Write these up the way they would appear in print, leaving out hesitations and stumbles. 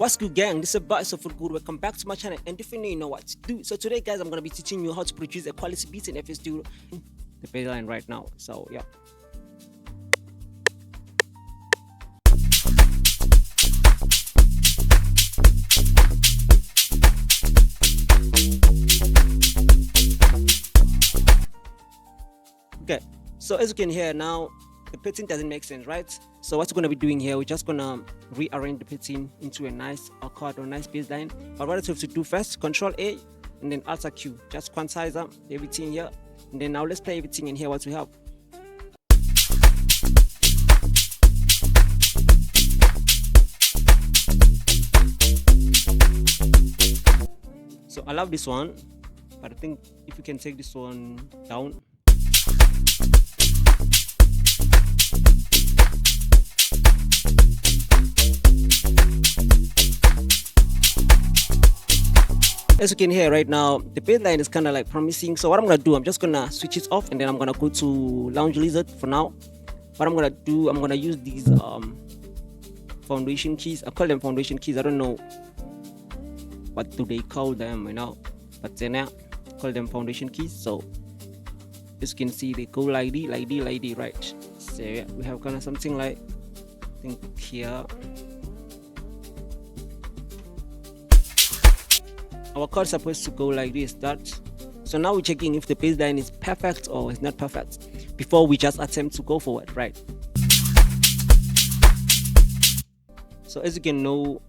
What's good, gang? This is Bart so for good. Welcome back to my channel, and definitely you know what to do. So today, guys, I'm gonna be teaching you how to produce a quality beat in FS Studio, the baseline right now. So yeah. Okay. So as you can hear now, the pattern doesn't make sense, right? So what we're going to be doing here, we're just going to rearrange the pattern into a nice chord or nice bass line. But what you have to do first, Control A and then Alt Q, just quantize up everything here. And then now let's play everything in here what we have. So I love this one, but I think if you can take this one down. As you can hear right now, the bass line is kind of like promising. So what I'm gonna do, I'm just gonna switch it off, and then I'm gonna go to Lounge Lizard for now. What I'm gonna do, I'm gonna use these foundation keys. I call them foundation keys. I don't know what do they call them, you know, but then I call them foundation keys. So as you can see, they go like this, right? So yeah, we have kind of something like, I think here. Our chord is supposed to go like this. So now we're checking if the bass line is perfect or it's not perfect before we just attempt to go forward, right? So as you can know,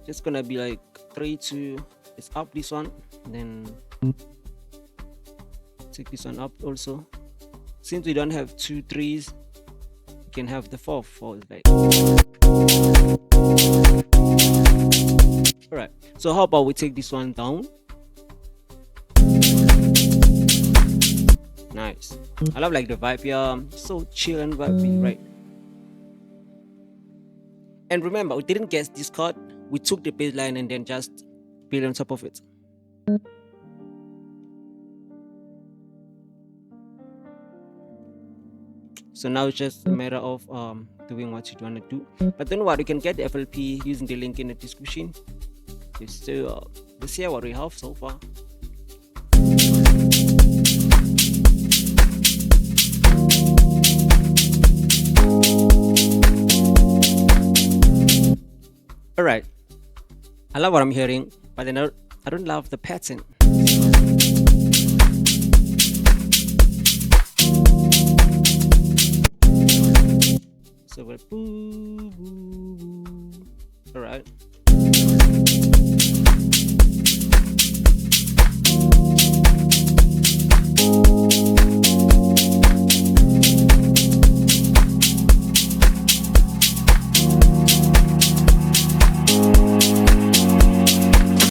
just gonna be like 3 2. It's up this one, and then take this one up also. Since we don't have 2 3s, we can have the 4 4s like. Alright, so how about we take this one down? Nice. I love like the vibe here, so chill and vibey, right? And remember, we didn't guess this chord, we took the bass line and then just build on top of it. So now it's just a matter of doing what you want to do. But don't worry, you can get the FLP using the link in the description. So let's see what we have so far. Alright, I love what I'm hearing, but then I don't love the pattern. So we're boom,